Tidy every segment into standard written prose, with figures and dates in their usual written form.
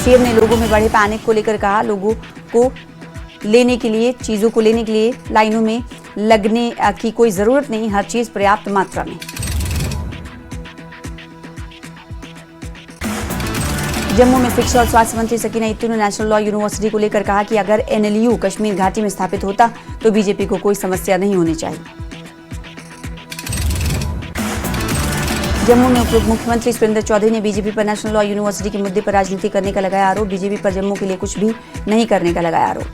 CM ने लोगों में बढ़े पैनिक को लेकर कहा, लोगों को लेने के लिए, चीजों को लेने के लिए लाइनों में लगने की कोई जरूरत नहीं, हर चीज पर्याप्त मात्रा में। जम्मू में शिक्षा और स्वास्थ्य मंत्री सकीना इत्तू ने नेशनल लॉ यूनिवर्सिटी को लेकर कहा कि अगर एनएलयू कश्मीर घाटी में स्थापित होता तो बीजेपी को कोई समस्या नहीं होनी चाहिए। जम्मू में उप मुख्यमंत्री सुरेंद्र चौधरी ने बीजेपी पर नेशनल लॉ यूनिवर्सिटी के मुद्दे पर राजनीति करने का लगाया आरोप। बीजेपी पर जम्मू के लिए कुछ भी नहीं करने का लगाया आरोप।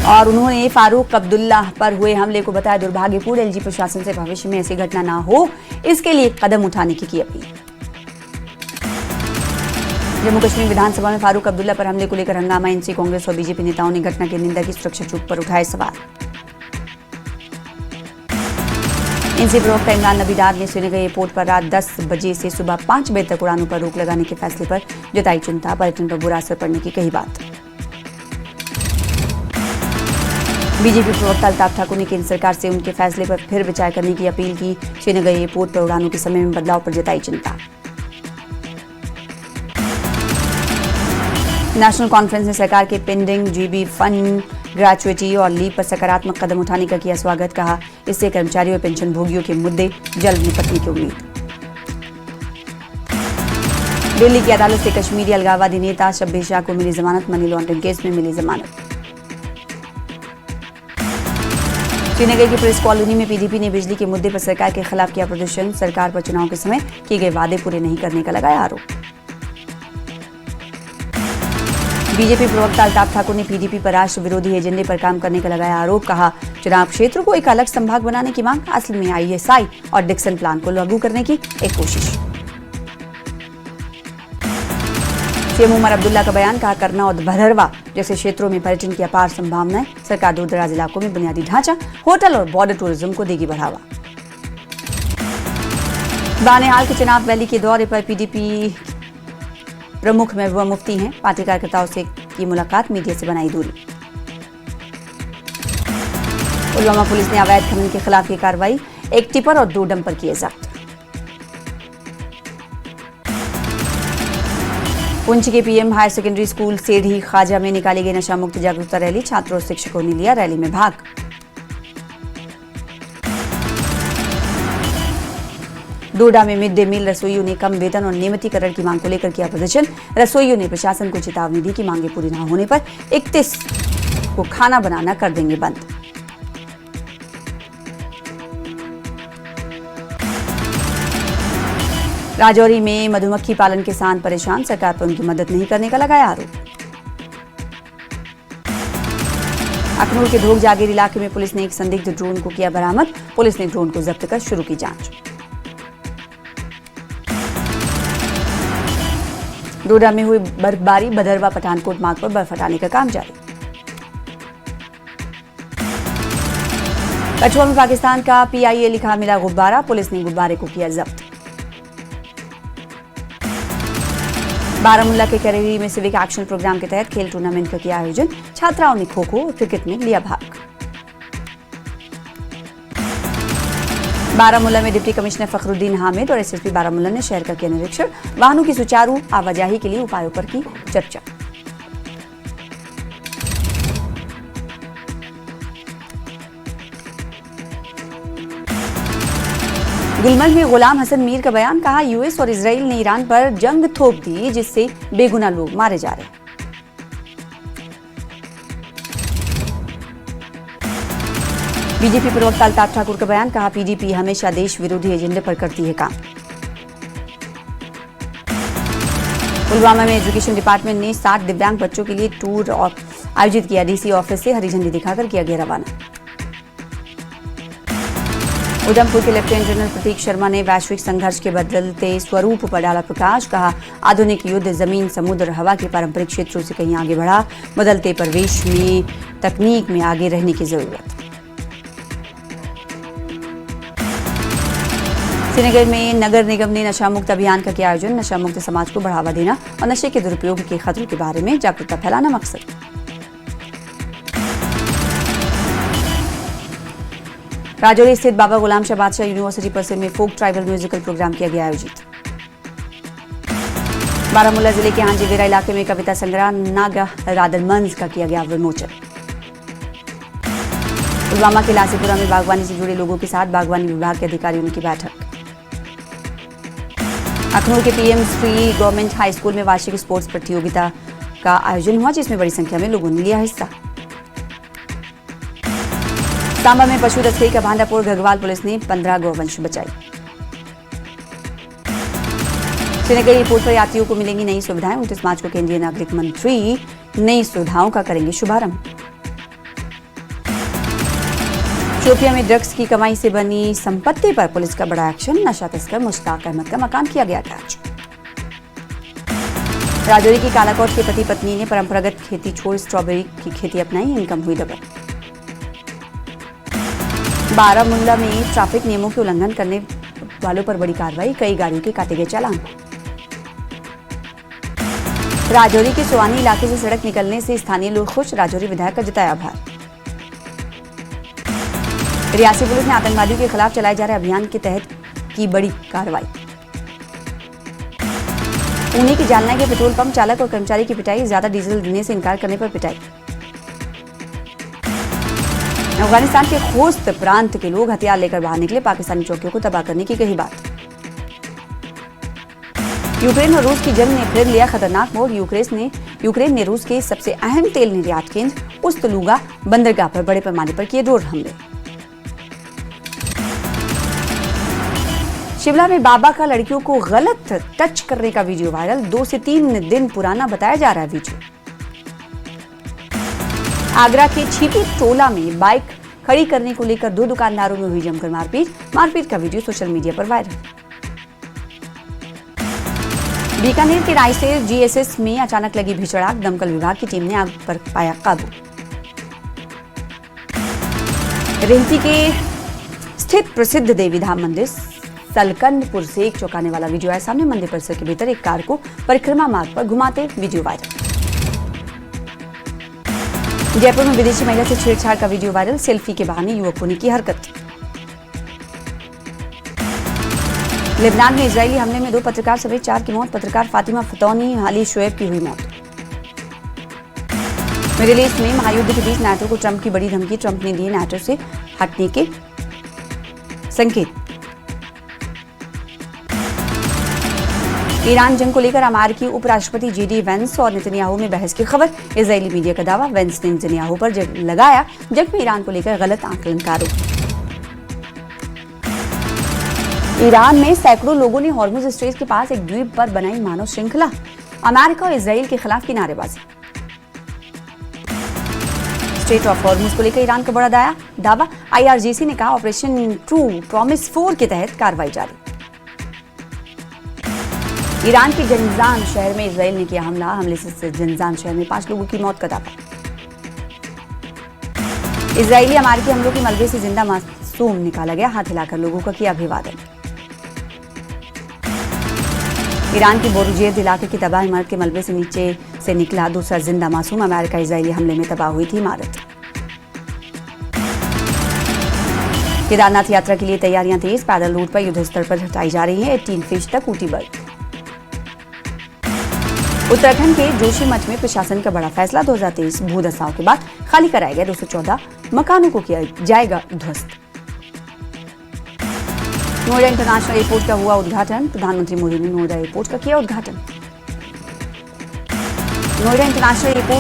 और उन्होंने फारूक अब्दुल्ला पर हुए हमले को बताया दुर्भाग्यपूर्ण। एलजी प्रशासन से भविष्य में ऐसी घटना ना हो, इसके लिए कदम उठाने की अपील। जम्मू कश्मीर विधानसभा में फारूक अब्दुल्ला पर हमले को लेकर हंगामा। एनसी, कांग्रेस और बीजेपी नेताओं ने घटना की निंदा की, सुरक्षा चूक पर उठाए सवाल। एनसी प्रवक्ता इमरान नबी डार ने श्रीनगर एयरपोर्ट पर रात 10 बजे से सुबह 5 बजे तक उड़ानों पर रोक लगाने के फैसले पर जताई चिंता। पर्यटन पर बुरा असर पड़ने की कही बात। बीजेपी प्रवक्ता अल्ताफ ठाकुर ने केंद्र सरकार से उनके फैसले पर फिर विचार करने की अपील की। श्रीनगर एयरपोर्ट पर उड़ानों के समय में बदलाव पर जताई चिंता। नेशनल कॉन्फ्रेंस ने सरकार के पेंडिंग जीबी फंड, ग्रेचुइटी और लीव पर सकारात्मक कदम उठाने का किया स्वागत। कहा, इससे कर्मचारियों और पेंशन भोगियों के मुद्दे जल्द निपटने की उम्मीद। दिल्ली की अदालत से कश्मीरी अलगाववादी नेता शब्बीर शाह को मिली जमानत। मनी लॉन्ड्रिंग केस में मिली जमानत। श्रीनगर की प्रेस कॉलोनी में पीडीपी ने बिजली के मुद्दे पर सरकार के खिलाफ किया प्रदर्शन। सरकार पर चुनाव के समय किए गए वादे पूरे नहीं करने का लगाया आरोप। बीजेपी प्रवक्ता अल्ताफ ठाकुर ने पीडीपी पर राष्ट्र विरोधी एजेंडे पर काम करने का लगाया आरोप। कहा, चुनाव क्षेत्र को एक अलग संभाग बनाने की मांग असल में आईएसआई और डिक्सन प्लान को लागू करने की एक कोशिश। सीएम उमर अब्दुल्ला का बयान। कहा, करना और भदरवा जैसे क्षेत्रों में पर्यटन की अपार संभावनाएं। सरकार दूर दराज इलाकों में बुनियादी ढांचा, होटल और बॉर्डर टूरिज्म को देगी बढ़ावा। बानेहाल के चिनाब वैली के दौरे पर पीडीपी प्रमुख महबूबा मुफ्ती हैं। पार्टी कार्यकर्ताओं से की मुलाकात, मीडिया से बनाई दूरी। पुलवामा पुलिस ने अवैध खनन के खिलाफ की कार्रवाई, एक टिपर और 2 डंपर किए जब्त। पुंछ के पीएम हायर सेकेंडरी स्कूल सेढ़ी खाजा में निकाली गई नशा मुक्त जागरूकता रैली। छात्रों और शिक्षकों ने लिया रैली में भाग। डोडा में मिड डे मील रसोइयों ने कम वेतन और नियमितीकरण की मांग को लेकर किया प्रदर्शन। रसोइयों ने प्रशासन को चेतावनी दी कि मांगे पूरी न होने पर 31 को खाना बनाना कर देंगे बंद। राजौरी में मधुमक्खी पालन किसान परेशान। सरकार पर उनकी मदद नहीं करने का लगाया आरोप। अखनूर के धोक जागीर इलाके में पुलिस ने एक संदिग्ध ड्रोन को किया बरामद। पुलिस ने ड्रोन को जब्त कर शुरू की जांच। डोडा में हुई बर्फबारी। भदरवा पठानकोट मार्ग पर बर्फ हटाने का काम जारी। कठुआ में पाकिस्तान का पीआईए लिखा मिला गुब्बारा। पुलिस ने गुब्बारे को किया जब्त। बारामूला के करेरी में सिविक एक्शन प्रोग्राम के तहत खेल टूर्नामेंट का किया आयोजन। छात्राओं ने खो खो और क्रिकेट में लिया भाग। बारामूला में डिप्टी कमिश्नर फखरुद्दीन हामिद और एसएसपी बारामूला ने शहर का किया निरीक्षण। वाहनों की सुचारू आवाजाही के लिए उपायों पर की चर्चा। गुलमर्ग में गुलाम हसन मीर का बयान। कहा, यूएस और इजराइल ने ईरान पर जंग थोप दी, जिससे बेगुनाह लोग मारे जा रहे हैं। बीजेपी प्रवक्ता अल्ताफ ठाकुर का बयान। कहा, पीडीपी हमेशा देश विरोधी एजेंडे पर करती है काम। पुलवामा में एजुकेशन डिपार्टमेंट ने 60 दिव्यांग बच्चों के लिए टूर आयोजित किया। डीसी ऑफिस से हरी झंडी दिखाकर किया गया रवाना। उधमपुर के लेफ्टिनेंट जनरल प्रतीक शर्मा ने वैश्विक संघर्ष के बदलते स्वरूप पर डाला प्रकाश। कहा, आधुनिक युद्ध जमीन, समुद्र और हवा के पारंपरिक क्षेत्रों से कहीं आगे बढ़ा। बदलते परिवेश में तकनीक में आगे रहने की जरूरत। श्रीनगर में नगर निगम ने नशा मुक्त अभियान का किया आयोजन। नशा मुक्त समाज को बढ़ावा देना और नशे के दुरुपयोग के खतरों के बारे में जागरूकता फैलाना मकसद। राजौरी स्थित बाबा गुलाम शाह बादशाह यूनिवर्सिटी परिसर में फोक ट्राइबल म्यूजिकल प्रोग्राम किया गया आयोजित। बारामूला जिले के हांजीवेरा इलाके में कविता संग्रह नागा रादर मंज का किया गया विमोचन। पुलवामा के लासीपुरा में बागवानी से जुड़े लोगों के साथ बागवानी विभाग के अधिकारियों की बैठक। अखनूर के PM Shri government high school में वार्षिक स्पोर्ट्स प्रतियोगिता का आयोजन हुआ, जिसमें बड़ी संख्या में लोगों ने लिया हिस्सा। सांबा में पशु तस्करी का भांडाफोड़, घगवाल पुलिस ने 15 गौवंश बचाई। श्रीनगर एयरपोर्ट पर यात्रियों को मिलेंगी नई सुविधाएं। 29 मार्च को केंद्रीय नागरिक मंत्री नई सुविधाओं का करेंगे शुभारंभ। शोपियां में ड्रग्स की कमाई से बनी संपत्ति पर पुलिस का बड़ा एक्शन। नशा तस्कर मुश्ताक अहमद का मकान किया गया कैच। राजौरी की कालाकोट के पति पत्नी ने परंपरागत खेती छोड़ स्ट्रॉबेरी की खेती अपनाई, इनकम हुई डबल। बारामूला में ट्रैफिक नियमों के उल्लंघन करने वालों पर बड़ी कार्रवाई, कई गाड़ियों के काटे गए चालान। राजौरी के सोआनी इलाके से सड़क निकलने से स्थानीय लोग खुश, राजौरी विधायक का जताया आभार। रियासी पुलिस ने आतंकवादियों के खिलाफ चलाए जा रहे अभियान के तहत की बड़ी कार्रवाई। पुणे के जालना के पेट्रोल पंप चालक और कर्मचारी की पिटाई, ज्यादा डीजल देने से इनकार करने पर पिटाई। अफगानिस्तान के खोस्त प्रांत के लोग हथियार लेकर बाहर निकले, पाकिस्तानी चौकियों को तबाह करने की कही बात। यूक्रेन और रूस की जंग ने फिर लिया खतरनाक मोड़। यूक्रेन ने रूस के सबसे अहम तेल निर्यात केंद्र उस्तलुगा बंदरगाह पर बड़े पैमाने पर किए ड्रोन हमले। शिमला में बाबा का लड़कियों को गलत टच करने का वीडियो वायरल, 2 से 3 दिन पुराना बताया जा रहा है वीडियो। आगरा के छीपी टोला में बाइक खड़ी करने को लेकर 2 दुकानदारों में हुई जमकर मारपीट का वीडियो सोशल मीडिया पर वायरल। बीकानेर के रायसेन जीएसएस में अचानक लगी भीषण आग, दमकल विभाग की टीम ने आग पर पाया काबू। रेहती के स्थित प्रसिद्ध देवी धाम मंदिर सलकंदपुर से एक चौंकाने वाला वीडियो आया सामने। मंदिर परिसर के भीतर एक कार को परिक्रमा मार्ग पर घुमाते वीडियो वायरल। जयपुर में विदेशी महिला से छेड़छाड़ का वीडियो वायरल, सेल्फी के बहाने युवकों ने की हरकत। लेबनान में इजरायली हमले में 2 पत्रकार समेत 4 की मौत, पत्रकार फातिमा फतौनी हाली शोएब की हुई मौत। मिडिल ईस्ट में महायुद्ध के बीच नाटो को ट्रंप की बड़ी धमकी, ट्रंप ने दिए नाटो से हटने के संकेत। ईरान जंग को लेकर अमेरिकी उपराष्ट्रपति जेडी वेंस और नेतन्याहू में बहस की खबर, इजरायली मीडिया का दावा, वेंस ने नेतन्याहू पर लगाया जंग में ईरान को लेकर गलत आकलन का आरोप। ईरान में सैकड़ों लोगों ने हॉर्मुज स्ट्रेट के पास एक द्वीप पर बनाई मानव श्रृंखला, अमेरिका और इजराइल के खिलाफ की नारेबाजी। स्ट्रेट ऑफ हॉर्मुज को लेकर ईरान का बड़ा दावा, आईआरजीसी ने कहा ऑपरेशन ट्रू प्रॉमिस 4 के तहत कार्रवाई जारी। ईरान के जंजान शहर में इजराइल ने किया हमले से जंजान शहर में 5 लोगों की मौत का दावा। इजरायली अमेरिकी हमलों के मलबे से जिंदा मासूम निकाला गया, हाथ हिलाकर लोगों का किया अभिवादन। ईरान के बोरुजेद इलाके की तबाह इमारत के मलबे से नीचे से निकला दूसरा जिंदा मासूम, अमेरिका इजरायली हमले में तबाह हुई थी इमारत। केदारनाथ यात्रा के लिए तैयारियां तेज, पैदल रूट पर युद्ध स्तर पर हटाई जा रही है 18 फीट तक ऊटी बर्थ। उत्तराखंड के जोशीमठ में प्रशासन का बड़ा फैसला, 2023 भूदसाओं के बाद खाली कराए गए 214 मकानों को किया जाएगा ध्वस्त। नोएडा इंटरनेशनल एयरपोर्ट का हुआ उद्घाटन, प्रधानमंत्री मोदी ने नोएडा एयरपोर्ट का किया उद्घाटन। Noida international airport